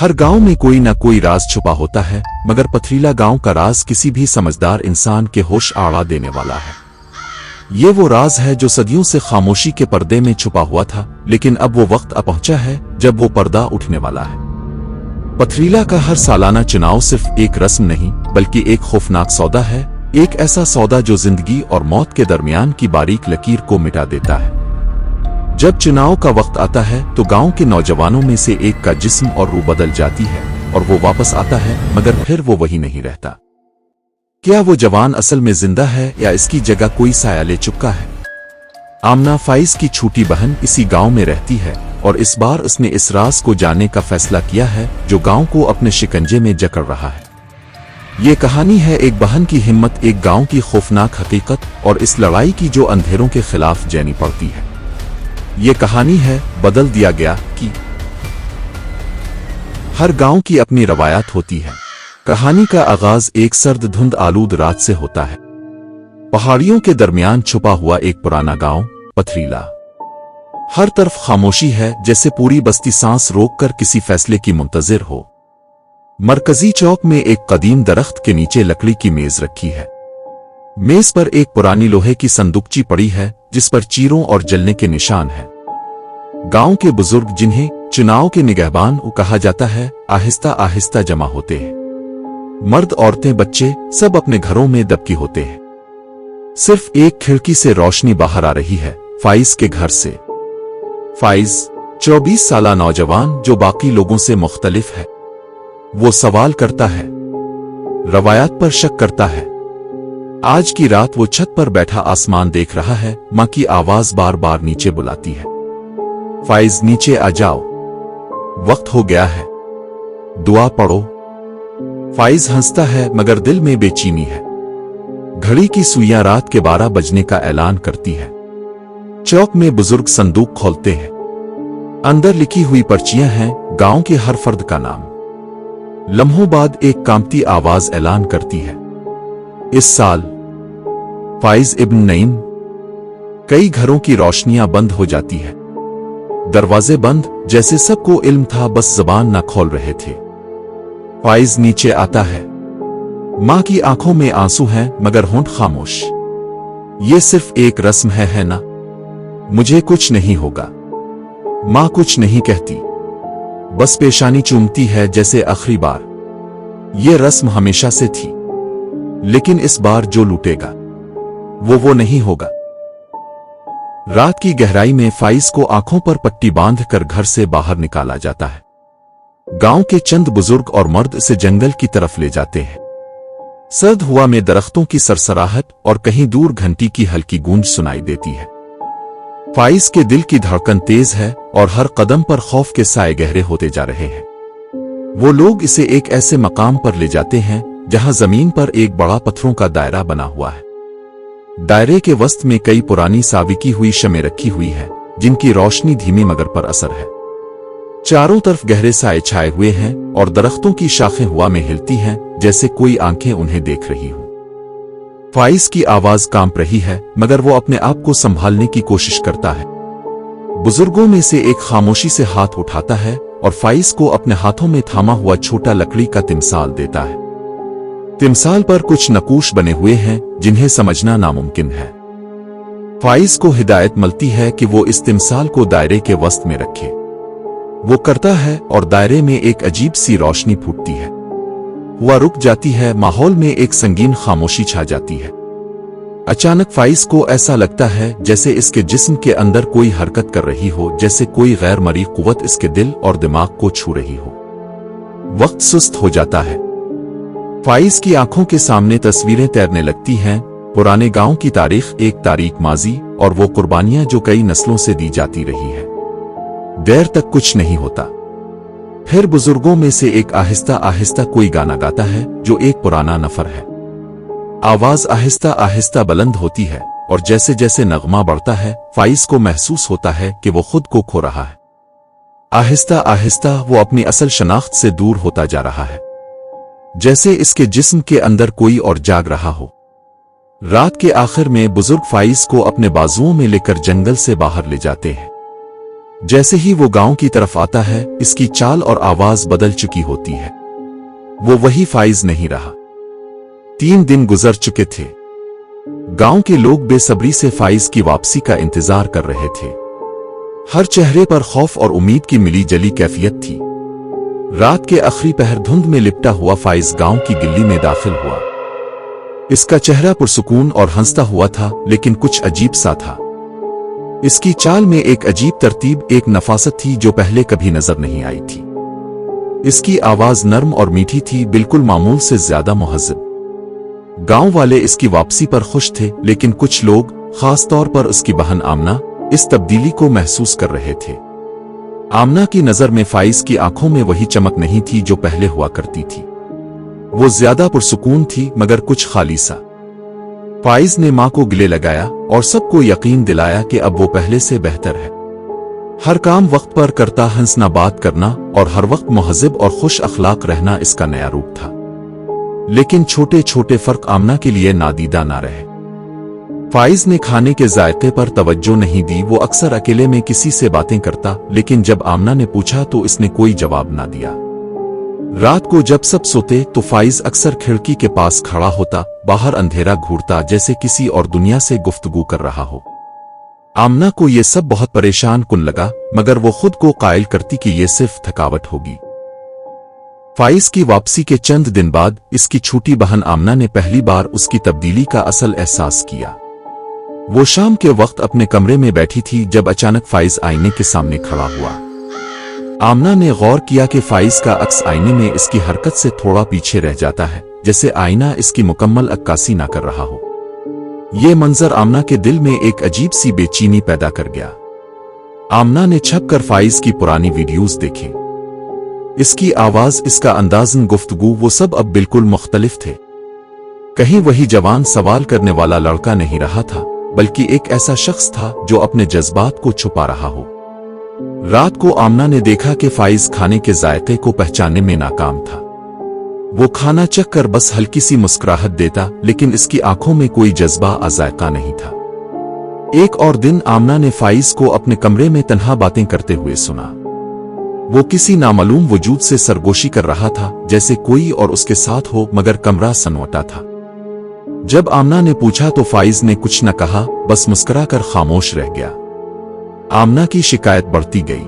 हर गांव में कोई ना कोई राज छुपा होता है, मगर पथरीला गांव का राज किसी भी समझदार इंसान के होश आड़ा देने वाला है। ये वो राज है जो सदियों से खामोशी के पर्दे में छुपा हुआ था, लेकिन अब वो वक्त आ पहुंचा है जब वो पर्दा उठने वाला है। पथरीला का हर सालाना चुनाव सिर्फ एक रस्म नहीं, बल्कि एक खौफनाक सौदा है, एक ऐसा सौदा जो जिंदगी और मौत के दरमियान की बारीक लकीर को मिटा देता है। जब चुनाव का वक्त आता है तो गांव के नौजवानों में से एक का जिस्म और रूह बदल जाती है और वो वापस आता है, मगर फिर वो वही नहीं रहता। क्या वो जवान असल में जिंदा है या इसकी जगह कोई साया ले चुका है? आमना फाइज की छोटी बहन इसी गांव में रहती है और इस बार उसने इस राज को जानने का फैसला किया है जो गांव को अपने शिकंजे में जकड़ रहा है। ये कहानी है एक बहन की हिम्मत, एक गांव की खौफनाक हकीकत और इस लड़ाई की जो अंधेरों के खिलाफ जैनी पड़ती है। ये कहानी है बदल दिया गया कि हर गांव की अपनी रवायत होती है। कहानी का आगाज एक सर्द धुंध आलूद रात से होता है। पहाड़ियों के दरमियान छुपा हुआ एक पुराना गांव पथरीला। हर तरफ खामोशी है, जैसे पूरी बस्ती सांस रोककर किसी फैसले की मुंतजिर हो। मरकजी चौक में एक कदीम दरख्त के नीचे लकड़ी की मेज रखी है। मेज पर एक पुरानी लोहे की संदूकची पड़ी है जिस पर चीरों और जलने के निशान हैं। गांव के बुजुर्ग, जिन्हें चुनाव के निगहबान कहा जाता है, आहिस्ता आहिस्ता जमा होते हैं। मर्द, औरतें, बच्चे सब अपने घरों में दबके होते हैं। सिर्फ एक खिड़की से रोशनी बाहर आ रही है, फाइज के घर से। फाइज 24 साला नौजवान जो बाकी लोगों से मुख्तलिफ है। वो सवाल करता है, रवायत पर शक करता है। आज की रात वो छत पर बैठा आसमान देख रहा है। मां की आवाज बार बार नीचे बुलाती है, फाइज नीचे आ जाओ, वक्त हो गया है, दुआ पढ़ो। फाइज हंसता है मगर दिल में बेचैनी है। घड़ी की सुइयां रात के 12 बजने का ऐलान करती है। चौक में बुजुर्ग संदूक खोलते हैं। अंदर लिखी हुई पर्चियां हैं, गांव के हर फर्द का नाम। लम्हों बाद एक कांपती आवाज ऐलान करती है, इस साल फाइज इब्न नईम। कई घरों की रोशनियां बंद हो जाती है, दरवाजे बंद, जैसे सबको इल्म था, बस जबान ना खोल रहे थे। फाइज नीचे आता है। मां की आंखों में आंसू हैं मगर होंठ खामोश। ये सिर्फ एक रस्म है ना? मुझे कुछ नहीं होगा। मां कुछ नहीं कहती, बस पेशानी चूमती है जैसे आखिरी बार। ये रस्म हमेशा से थी, लेकिन इस बार जो लूटेगा वो नहीं होगा। रात की गहराई में फाइज को आंखों पर पट्टी बांधकर घर से बाहर निकाला जाता है। गांव के चंद बुजुर्ग और मर्द इसे जंगल की तरफ ले जाते हैं। सर्द हवा में दरख्तों की सरसराहट और कहीं दूर घंटी की हल्की गूंज सुनाई देती है। फाइज के दिल की धड़कन तेज है और हर कदम पर खौफ के साए गहरे होते जा रहे हैं। वो लोग इसे एक ऐसे मकाम पर ले जाते हैं जहां जमीन पर एक बड़ा पत्थरों का दायरा बना हुआ है। दायरे के वस्त में कई पुरानी साविकी हुई शमें रखी हुई है, जिनकी रोशनी धीमी मगर पर असर है। चारों तरफ गहरे साए छाए हुए हैं और दरख्तों की शाखें हवा में हिलती हैं जैसे कोई आंखें उन्हें देख रही हो। फाइज की आवाज कांप रही है मगर वो अपने आप को संभालने की कोशिश करता है। बुजुर्गों में से एक खामोशी से हाथ उठाता है और फाइज को अपने हाथों में थामा हुआ छोटा लकड़ी का तिमसाल देता है। तिमसाल पर कुछ नकूश बने हुए हैं जिन्हें समझना नामुमकिन है। फाइज को हिदायत मिलती है कि वो इस तिमसाल को दायरे के वस्त में रखे। वो करता है और दायरे में एक अजीब सी रोशनी फूटती है। हुआ रुक जाती है, माहौल में एक संगीन खामोशी छा जाती है। अचानक फाइज को ऐसा लगता है जैसे इसके जिस्म के अंदर कोई हरकत कर रही हो, जैसे कोई गैर मरी कुव्वत इसके दिल और दिमाग को छू रही हो। वक्त सुस्त हो जाता है। फाइज की आंखों के सामने तस्वीरें तैरने लगती हैं, पुराने गांव की तारीख, एक तारीख माजी और वो कुर्बानियां जो कई नस्लों से दी जाती रही है। देर तक कुछ नहीं होता। फिर बुजुर्गों में से एक आहिस्ता आहिस्ता कोई गाना गाता है जो एक पुराना नफर है। आवाज आहिस्ता आहिस्ता बुलंद होती है और जैसे जैसे नगमा बढ़ता है, फाइज को महसूस होता है कि वो खुद को खो रहा है। आहिस्ता आहिस्ता वो अपनी असल शनाख्त से दूर होता जा रहा है, जैसे इसके जिस्म के अंदर कोई और जाग रहा हो। रात के आखिर में बुजुर्ग फाइज को अपने बाजुओं में लेकर जंगल से बाहर ले जाते हैं। जैसे ही वो गांव की तरफ आता है, इसकी चाल और आवाज बदल चुकी होती है। वो वही फाइज नहीं रहा। 3 दिन गुजर चुके थे। गांव के लोग बेसब्री से फाइज की वापसी का इंतजार कर रहे थे। हर चेहरे पर खौफ और उम्मीद की मिली जली कैफियत थी। रात के आखिरी पहर धुंध में लिपटा हुआ फाइज गांव की गिल्ली में दाखिल हुआ। इसका चेहरा पुरसुकून और हंसता हुआ था, लेकिन कुछ अजीब सा था। इसकी चाल में एक अजीब तरतीब, एक नफासत थी जो पहले कभी नजर नहीं आई थी। इसकी आवाज नर्म और मीठी थी, बिल्कुल मामूल से ज्यादा मुहज्जब। गांव वाले इसकी वापसी पर खुश थे, लेकिन कुछ लोग, खास तौर पर उसकी बहन आमना, इस तब्दीली को महसूस कर रहे थे। आमना की नजर में फाइज की आंखों में वही चमक नहीं थी जो पहले हुआ करती थी। वो ज्यादा पुरसुकून थी, मगर कुछ खाली सा। फाइज ने मां को गले लगाया और सबको यकीन दिलाया कि अब वो पहले से बेहतर है। हर काम वक्त पर करता, हंसना, बात करना और हर वक्त मुहज़्ज़ब और खुश अखलाक रहना इसका नया रूप था। लेकिन छोटे छोटे फर्क आमना के लिए नादीदा ना रहे। फाइज ने खाने के जायके पर तवज्जो नहीं दी। वो अक्सर अकेले में किसी से बातें करता, लेकिन जब आमना ने पूछा तो इसने कोई जवाब ना दिया। रात को जब सब सोते तो फाइज अक्सर खिड़की के पास खड़ा होता, बाहर अंधेरा घूरता, जैसे किसी और दुनिया से गुफ्तगू कर रहा हो। आमना को ये सब बहुत परेशान कुन लगा, मगर वो खुद को कायल करती कि ये सिर्फ थकावट होगी। फाइज की वापसी के चंद दिन बाद इसकी छोटी बहन आमना ने पहली बार उसकी तब्दीली का असल एहसास किया। वो शाम के वक्त अपने कमरे में बैठी थी जब अचानक फाइज आईने के सामने खड़ा हुआ। आमना ने गौर किया कि फाइज का अक्स आईने में इसकी हरकत से थोड़ा पीछे रह जाता है, जैसे आईना इसकी मुकम्मल अक्कासी ना कर रहा हो। ये मंजर आमना के दिल में एक अजीब सी बेचैनी पैदा कर गया। आमना ने छप कर फाइज की पुरानी वीडियोस देखे। इसकी आवाज, इसका अंदाज़न गुफ्तगू, वो सब अब बिल्कुल मुख्तलिफ थे। कहीं वही जवान सवाल करने वाला लड़का नहीं रहा था, बल्कि एक ऐसा शख्स था जो अपने जज्बात को छुपा रहा हो। रात को आमना ने देखा कि फाइज खाने के जायके को पहचानने में नाकाम था। वो खाना चख कर बस हल्की सी मुस्कुराहट देता, लेकिन इसकी आंखों में कोई जज्बा अज़ायका नहीं था। एक और दिन आमना ने फाइज को अपने कमरे में तन्हा बातें करते हुए सुना। वो किसी नामालूम वजूद से सरगोशी कर रहा था, जैसे कोई और उसके साथ हो, मगर कमरा सन्नाटा था। जब आमना ने पूछा तो फाइज ने कुछ न कहा, बस मुस्कुराकर खामोश रह गया। आमना की शिकायत बढ़ती गई।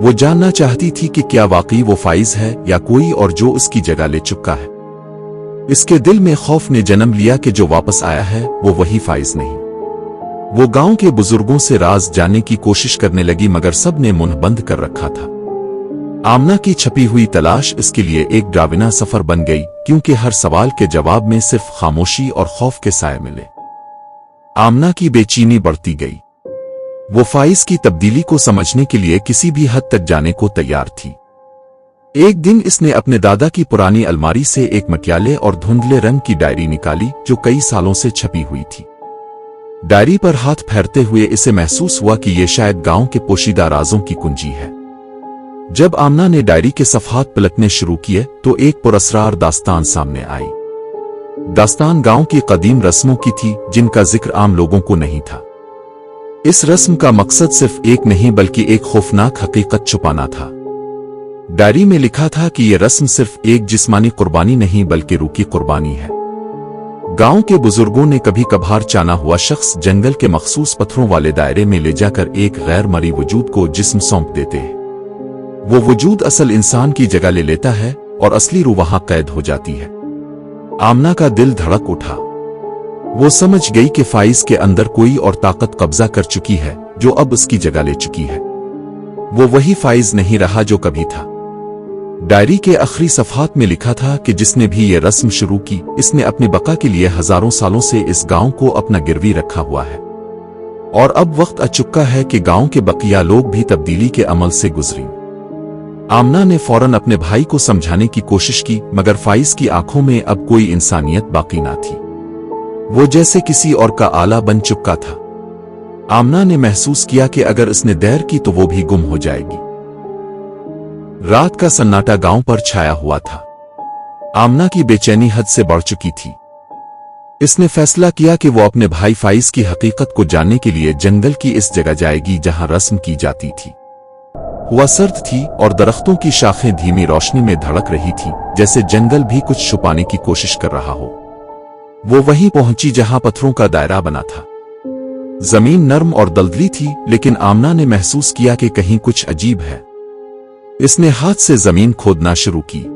वो जानना चाहती थी कि क्या वाकई वो फाइज है या कोई और जो उसकी जगह ले चुका है। इसके दिल में खौफ ने जन्म लिया कि जो वापस आया है वो वही फाइज नहीं। वो गांव के बुजुर्गों से राज जानने की कोशिश करने लगी, मगर सब ने मुंह बंद कर रखा था। आमना की छपी हुई तलाश इसके लिए एक डरावना सफर बन गई, क्योंकि हर सवाल के जवाब में सिर्फ खामोशी और खौफ के साए मिले। आमना की बेचैनी बढ़ती गई। वो फाइज की तब्दीली को समझने के लिए किसी भी हद तक जाने को तैयार थी। एक दिन इसने अपने दादा की पुरानी अलमारी से एक मटियाले और धुंधले रंग की डायरी निकाली, जो कई सालों से छपी हुई थी। डायरी पर हाथ फेरते हुए इसे महसूस हुआ कि यह शायद गांव के पोशीदा राजों की कुंजी है। जब आमना ने डायरी के सफ़हात पलटने शुरू किए तो एक पुरअसरार दास्तान सामने आई। दास्तान गांव की कदीम रस्मों की थी, जिनका जिक्र आम लोगों को नहीं था। इस रस्म का मकसद सिर्फ एक नहीं, बल्कि एक खौफनाक हकीकत छुपाना था। डायरी में लिखा था कि यह रस्म सिर्फ एक जिस्मानी कुर्बानी नहीं, बल्कि रूह की कुर्बानी है। गांव के बुजुर्गों ने कभी कभार चाना हुआ शख्स जंगल के मखसूस पत्थरों वाले दायरे में ले जाकर एक गैर मरी वजूद को जिस्म सौंप देते हैं। वो वजूद असल इंसान की जगह ले लेता है और असली रूह वहां कैद हो जाती है। आमना का दिल धड़क उठा। वो समझ गई कि फाइज के अंदर कोई और ताकत कब्जा कर चुकी है, जो अब उसकी जगह ले चुकी है। वो वही फाइज नहीं रहा जो कभी था। डायरी के आखिरी सफ़हात में लिखा था कि जिसने भी ये रस्म शुरू की, इसने अपनी बका के लिए हजारों सालों से इस गांव को अपना गिरवी रखा हुआ है, और अब वक्त आ चुका है कि गांव के बकिया लोग भी तब्दीली के अमल से गुजरें। आमना ने फौरन अपने भाई को समझाने की कोशिश की, मगर फाइज की आंखों में अब कोई इंसानियत बाकी ना थी। वो जैसे किसी और का आला बन चुका था। आमना ने महसूस किया कि अगर इसने देर की तो वो भी गुम हो जाएगी। रात का सन्नाटा गांव पर छाया हुआ था। आमना की बेचैनी हद से बढ़ चुकी थी। इसने फैसला किया कि वो अपने भाई फाइज की हकीकत को जानने के लिए जंगल की इस जगह जाएगी जहां रस्म की जाती थी। हुआ सर्द थी और दरख्तों की शाखें धीमी रोशनी में धड़क रही थी, जैसे जंगल भी कुछ छुपाने की कोशिश कर रहा हो। वो वहीं पहुंची जहां पत्थरों का दायरा बना था। जमीन नरम और दलदली थी, लेकिन आमना ने महसूस किया कि कहीं कुछ अजीब है। इसने हाथ से जमीन खोदना शुरू की।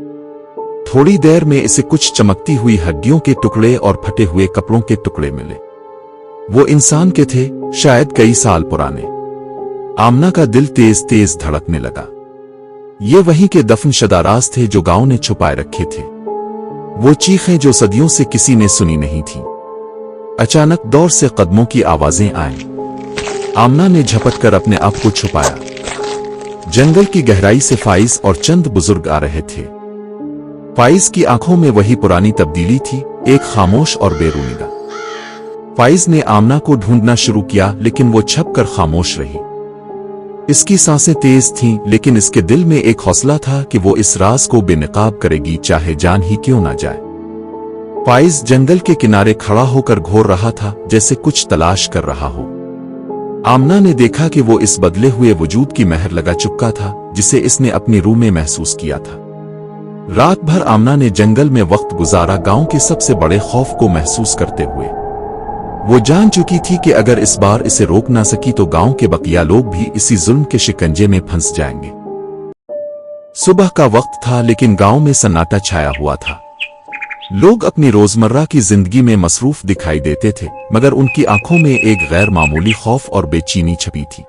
थोड़ी देर में इसे कुछ चमकती हुई हड्डियों के टुकड़े और फटे हुए कपड़ों के टुकड़े मिले। वो इंसान के थे, शायद कई साल पुराने। आमना का दिल तेज तेज धड़कने लगा। ये वहीं के दफन शुदा राज थे जो गांव ने छुपाए रखे थे। वो चीखें जो सदियों से किसी ने सुनी नहीं थी। अचानक दौर से कदमों की आवाजें आईं। आमना ने झपट कर अपने आप को छुपाया। जंगल की गहराई से फाइज और चंद बुजुर्ग आ रहे थे। फाइज की आंखों में वही पुरानी तब्दीली थी, एक खामोश और बेरूनिगा। फाइज ने आमना को ढूंढना शुरू किया, लेकिन वो छप कर खामोश रही। इसकी सांसें तेज थीं, लेकिन इसके दिल में एक हौसला था कि वो इस राज को बेनकाब करेगी, चाहे जान ही क्यों ना जाए। फाइज जंगल के किनारे खड़ा होकर घोर रहा था, जैसे कुछ तलाश कर रहा हो। आमना ने देखा कि वो इस बदले हुए वजूद की महर लगा चुका था, जिसे इसने अपनी रूह में महसूस किया था। रात भर आमना ने जंगल में वक्त गुजारा, गांव के सबसे बड़े खौफ को महसूस करते हुए। वो जान चुकी थी कि अगर इस बार इसे रोक ना सकी तो गांव के बकिया लोग भी इसी जुल्म के शिकंजे में फंस जाएंगे। सुबह का वक्त था, लेकिन गांव में सन्नाटा छाया हुआ था। लोग अपनी रोजमर्रा की जिंदगी में मसरूफ दिखाई देते थे, मगर उनकी आंखों में एक गैर मामूली खौफ और बेचैनी छपी थी।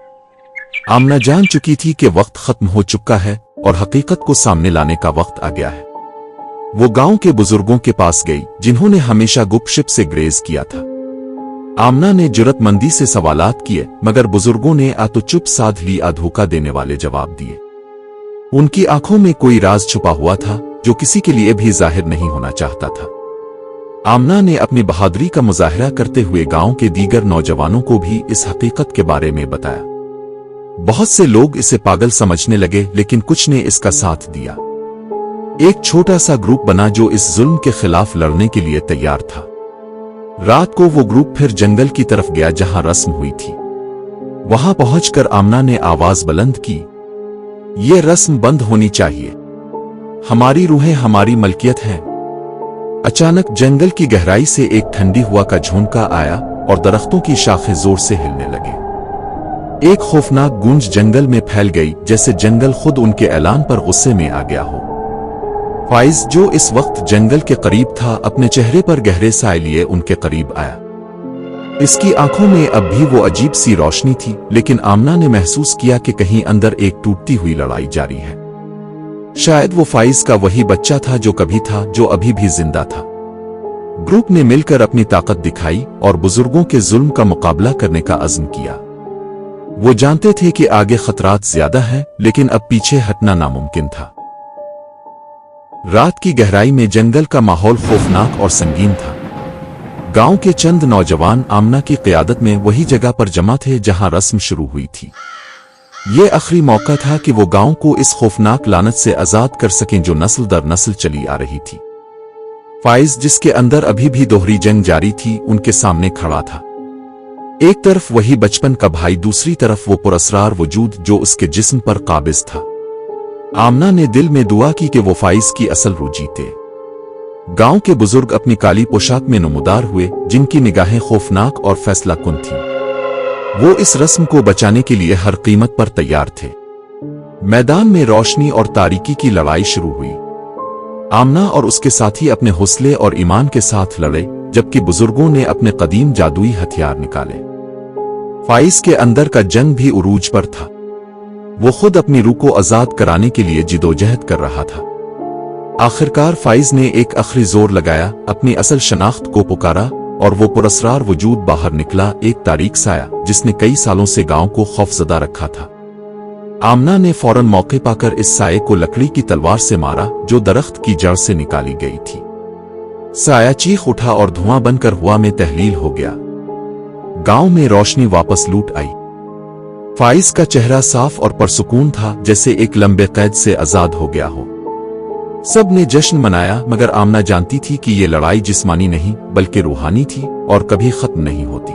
आमना जान चुकी थी कि वक्त खत्म हो चुका है और हकीकत को सामने लाने का वक्त आ गया है। वो गांव के बुजुर्गों के पास गई, जिन्होंने हमेशा गुपशुप से ग्रेज किया था। आमना ने जुर्रतमंदी से सवालात किए, मगर बुजुर्गों ने आ तो चुप साध ली, आ धोखा देने वाले जवाब दिए। उनकी आंखों में कोई राज छुपा हुआ था जो किसी के लिए भी जाहिर नहीं होना चाहता था। आमना ने अपनी बहादुरी का मुजाहिरा करते हुए गांव के दीगर नौजवानों को भी इस हकीकत के बारे में बताया। बहुत से लोग इसे पागल समझने लगे, लेकिन कुछ ने इसका साथ दिया। एक छोटा सा ग्रुप बना जो इस जुल्म के खिलाफ लड़ने के लिए तैयार था। रात को वो ग्रुप फिर जंगल की तरफ गया जहां रस्म हुई थी। वहां पहुंचकर आमना ने आवाज बुलंद की, ये रस्म बंद होनी चाहिए। हमारी रूहें हमारी मलकियत हैं। अचानक जंगल की गहराई से एक ठंडी हवा का झोंका आया और दरख्तों की शाखें जोर से हिलने लगे। एक खौफनाक गूंज जंगल में फैल गई, जैसे जंगल खुद उनके ऐलान पर गुस्से में आ गया हो। फाइज, जो इस वक्त जंगल के करीब था, अपने चेहरे पर गहरे साए लिए उनके करीब आया। इसकी आंखों में अब भी वो अजीब सी रोशनी थी, लेकिन आमना ने महसूस किया कि कहीं अंदर एक टूटती हुई लड़ाई जारी है। शायद वो फाइज का वही बच्चा था जो कभी था, जो अभी भी जिंदा था। ग्रुप ने मिलकर अपनी ताकत दिखाई और बुजुर्गों के जुल्म का मुकाबला करने का अज़्म किया। वो जानते थे कि आगे खतरात ज्यादा हैं, लेकिन अब पीछे हटना नामुमकिन था। रात की गहराई में जंगल का माहौल खौफनाक और संगीन था। गांव के चंद नौजवान आमना की क़ियादत में वही जगह पर जमा थे जहां रस्म शुरू हुई थी। ये आखिरी मौका था कि वो गांव को इस खौफनाक लानत से आजाद कर सकें जो नस्ल दर नस्ल चली आ रही थी। फाइज, जिसके अंदर अभी भी दोहरी जंग जारी थी, उनके सामने खड़ा था। एक तरफ वही बचपन का भाई, दूसरी तरफ वो पुरअसरार वजूद जो उसके जिस्म पर काबिज था। आमना ने दिल में दुआ की कि वो फाइज की असल रूह जीते। गांव के बुजुर्ग अपनी काली पोशाक में नमूदार हुए, जिनकी निगाहें खौफनाक और फैसलाकुन थीं। वो इस रस्म को बचाने के लिए हर कीमत पर तैयार थे। मैदान में रोशनी और तारीकी की लड़ाई शुरू हुई। आमना और उसके साथी अपने हौसले और ईमान के साथ लड़े, जबकि बुजुर्गों ने अपने कदीम जादुई हथियार निकाले। फाइज के अंदर का जंग भी उरूज पर था। वो खुद अपनी रूह को आजाद कराने के लिए जिदोजहद कर रहा था। आखिरकार फाइज ने एक आखिरी जोर लगाया, अपनी असल शनाख्त को पुकारा और वो पुरअसरार वजूद बाहर निकला, एक तारीक साया जिसने कई सालों से गांव को खौफजदा रखा था। आमना ने फौरन मौके पाकर इस साये को लकड़ी की तलवार से मारा जो दरख्त की जड़ से निकाली गई थी। साया चीख उठा और धुआं बनकर हवा में तहलील हो गया। गांव में रोशनी वापस लूट आई। फाइज का चेहरा साफ और परसुकून था, जैसे एक लंबे कैद से आजाद हो गया हो। سب نے جشن منایا مگر آمنہ جانتی تھی کہ یہ لڑائی جسمانی نہیں بلکہ روحانی تھی اور کبھی ختم نہیں ہوتی۔